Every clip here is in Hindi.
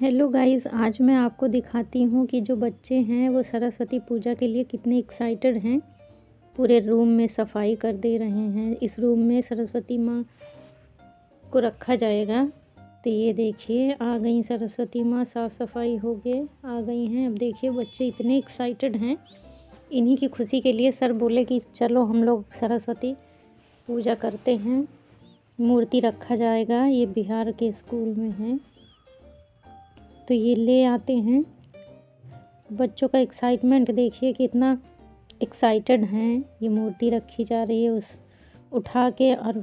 हेलो गाइस, आज मैं आपको दिखाती हूँ कि जो बच्चे हैं वो सरस्वती पूजा के लिए कितने एक्साइटेड हैं। पूरे रूम में सफाई कर दे रहे हैं। इस रूम में सरस्वती माँ को रखा जाएगा। तो ये देखिए, आ गई सरस्वती माँ, साफ़ सफाई हो गए आ गई हैं। अब देखिए बच्चे इतने एक्साइटेड हैं। इन्हीं की खुशी के लिए सर बोले कि चलो हम लोग सरस्वती पूजा करते हैं, मूर्ति रखा जाएगा। ये बिहार के स्कूल में है, तो ये ले आते हैं। बच्चों का एक्साइटमेंट देखिए, कितना एक्साइटेड हैं। ये मूर्ति रखी जा रही है उस उठा के, और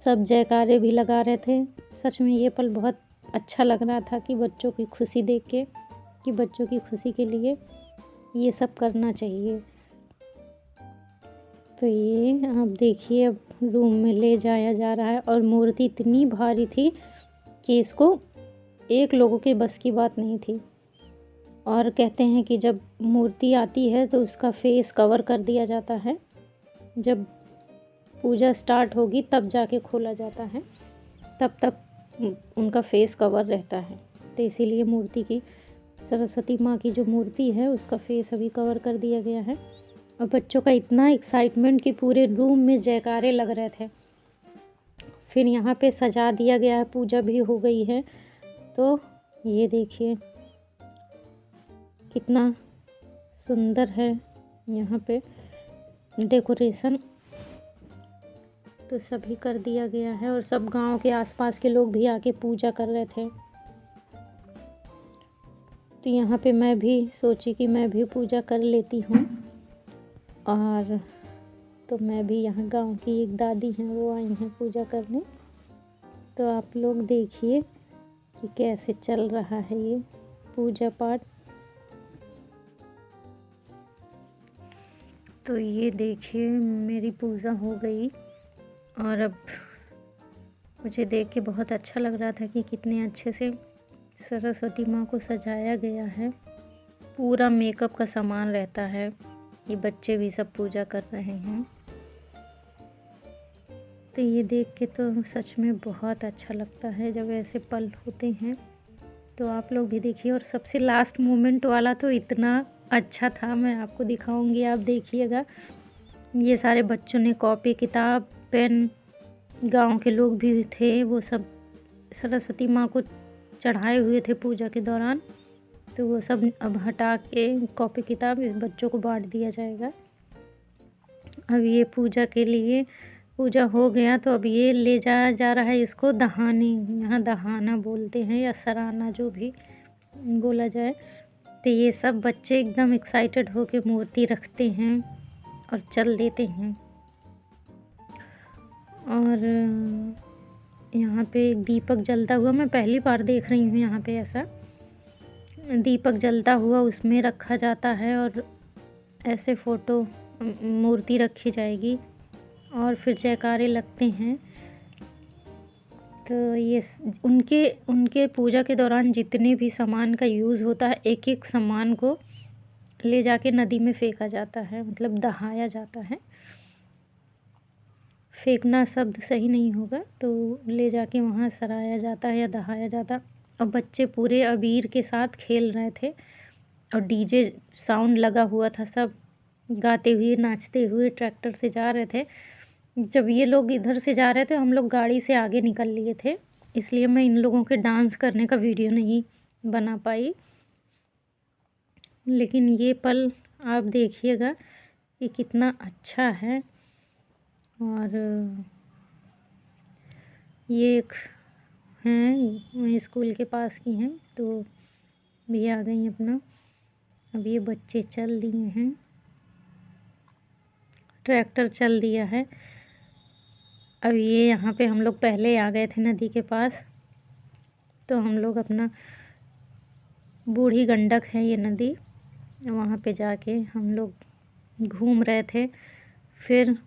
सब जयकारे भी लगा रहे थे। सच में ये पल बहुत अच्छा लग रहा था कि बच्चों की खुशी देख के, कि बच्चों की खुशी के लिए ये सब करना चाहिए। तो ये आप देखिए, अब रूम में ले जाया जा रहा है। और मूर्ति इतनी भारी थी कि इसको एक लोगों के बस की बात नहीं थी। और कहते हैं कि जब मूर्ति आती है तो उसका फेस कवर कर दिया जाता है। जब पूजा स्टार्ट होगी तब जाके खोला जाता है, तब तक उनका फेस कवर रहता है। तो इसीलिए मूर्ति की, सरस्वती माँ की जो मूर्ति है उसका फेस अभी कवर कर दिया गया है। और बच्चों का इतना एक्साइटमेंट कि पूरे रूम में जयकारे लग रहे थे। फिर यहाँ पे सजा दिया गया है, पूजा भी हो गई है। तो ये देखिए कितना सुंदर है यहाँ पे डेकोरेशन। तो सभी कर दिया गया है, और सब गांव के आसपास के लोग भी आके पूजा कर रहे थे। तो यहाँ पे मैं भी सोची कि मैं भी पूजा कर लेती हूँ। और तो मैं भी, यहाँ गांव की एक दादी हैं वो आई हैं पूजा करने। तो आप लोग देखिए कि कैसे चल रहा है ये पूजा पाठ। तो ये देखिए, मेरी पूजा हो गई। और अब मुझे देख के बहुत अच्छा लग रहा था कि कितने अच्छे से सरस्वती माँ को सजाया गया है। पूरा मेकअप का सामान रहता है। ये बच्चे भी सब पूजा कर रहे हैं। तो ये देख के तो सच में बहुत अच्छा लगता है जब ऐसे पल होते हैं। तो आप लोग भी देखिए। और सबसे लास्ट मोमेंट वाला तो इतना अच्छा था, मैं आपको दिखाऊंगी, आप देखिएगा। ये सारे बच्चों ने कॉपी, किताब, पेन, गांव के लोग भी थे, वो सब सरस्वती माँ को चढ़ाए हुए थे पूजा के दौरान। तो वो सब अब हटा के कॉपी किताब इस बच्चों को बांट दिया जाएगा। अब ये पूजा के लिए, पूजा हो गया तो अब ये ले जाया जा रहा है इसको दहाने। यहाँ दहाना बोलते हैं या सराना, जो भी बोला जाए। तो ये सब बच्चे एकदम एक्साइटेड होके मूर्ति रखते हैं और चल देते हैं। और यहाँ पे एक दीपक जलता हुआ मैं पहली बार देख रही हूँ। यहाँ पे ऐसा दीपक जलता हुआ उसमें रखा जाता है, और ऐसे फ़ोटो मूर्ति रखी जाएगी, और फिर जयकारे लगते हैं। तो ये उनके पूजा के दौरान जितने भी सामान का यूज़ होता है, एक एक सामान को ले जाके नदी में फेंका जाता है, मतलब दहाया जाता है। फेंकना शब्द सही नहीं होगा, तो ले जाके वहाँ सराया जाता है या दहाया जाता। और बच्चे पूरे अबीर के साथ खेल रहे थे, और डीजे साउंड लगा हुआ था, सब गाते हुए नाचते हुए ट्रैक्टर से जा रहे थे। जब ये लोग इधर से जा रहे थे, हम लोग गाड़ी से आगे निकल लिए थे, इसलिए मैं इन लोगों के डांस करने का वीडियो नहीं बना पाई। लेकिन ये पल आप देखिएगा कि कितना अच्छा है। और ये एक हैं स्कूल के पास की हैं, तो भी आ गई अपना। अब ये बच्चे चल दिए हैं, ट्रैक्टर चल दिया है। अब ये यहाँ पे हम लोग पहले आ गए थे नदी के पास। तो हम लोग अपना, बूढ़ी गंडक है ये नदी, वहाँ पे जाके हम लोग घूम रहे थे। फिर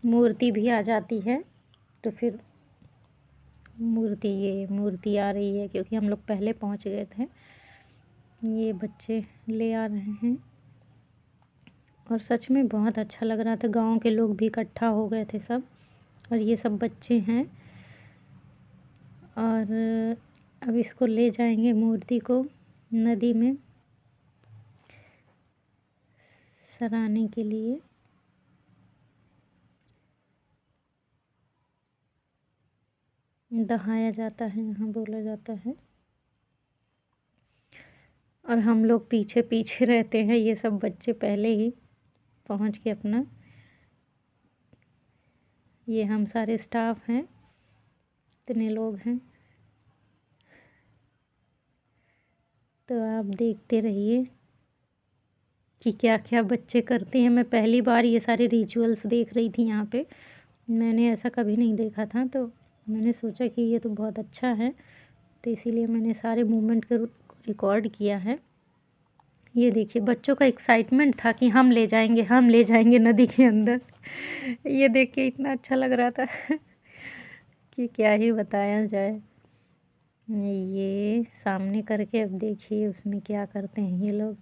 मूर्ति भी आ जाती है, तो फिर मूर्ति आ रही है क्योंकि हम लोग पहले पहुँच गए थे। ये बच्चे ले आ रहे हैं, और सच में बहुत अच्छा लग रहा था। गांव के लोग भी इकट्ठा हो गए थे सब, और ये सब बच्चे हैं। और अब इसको ले जाएंगे मूर्ति को नदी में सराने के लिए। दहाया जाता है, यहाँ बोला जाता है। और हम लोग पीछे पीछे रहते हैं, ये सब बच्चे पहले ही पहुँच के अपना, ये हम सारे स्टाफ हैं, इतने लोग हैं। तो आप देखते रहिए कि क्या क्या बच्चे करते हैं। मैं पहली बार ये सारे रिचुअल्स देख रही थी यहाँ पे, मैंने ऐसा कभी नहीं देखा था। तो मैंने सोचा कि ये तो बहुत अच्छा है, तो इसीलिए मैंने सारे मूवमेंट को रिकॉर्ड किया है। ये देखिए बच्चों का एक्साइटमेंट था कि हम ले जाएंगे नदी के अंदर। ये देख के इतना अच्छा लग रहा था कि क्या ही बताया जाए। ये सामने करके अब देखिए उसमें क्या करते हैं ये लोग।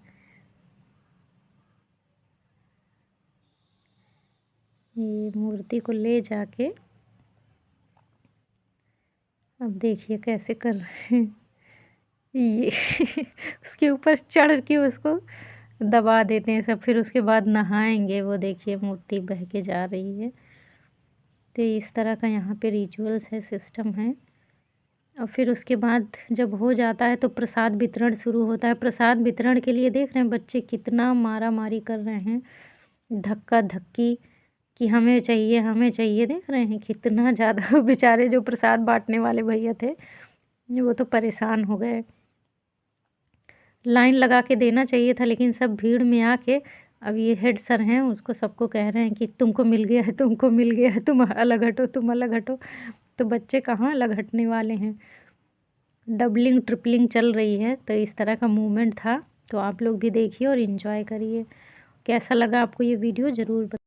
ये मूर्ति को ले जाके अब देखिए कैसे कर रहे हैं ये उसके ऊपर चढ़ के उसको दबा देते हैं सब, फिर उसके बाद नहाएंगे। वो देखिए मूर्ति बह के जा रही है। तो इस तरह का यहाँ पे रिचुअल्स है, सिस्टम है। और फिर उसके बाद जब हो जाता है तो प्रसाद वितरण शुरू होता है। प्रसाद वितरण के लिए देख रहे हैं बच्चे कितना मारा मारी कर रहे हैं, धक्का धक्की कि हमें चाहिए। देख रहे हैं कितना ज़्यादा बेचारे जो प्रसाद बांटने वाले भैया थे वो तो परेशान हो गए। लाइन लगा के देना चाहिए था, लेकिन सब भीड़ में आके अब ये हेड सर हैं उसको सबको कह रहे हैं कि तुमको मिल गया है, तुमको मिल गया है, तुम अलग हटो, तुम अलग हटो। तो बच्चे कहाँ अलग हटने वाले हैं। डबलिंग ट्रिपलिंग चल रही है। तो इस तरह का मूवमेंट था। तो आप लोग भी देखिए और इन्जॉय करिए। कैसा लगा आपको ये वीडियो ज़रूर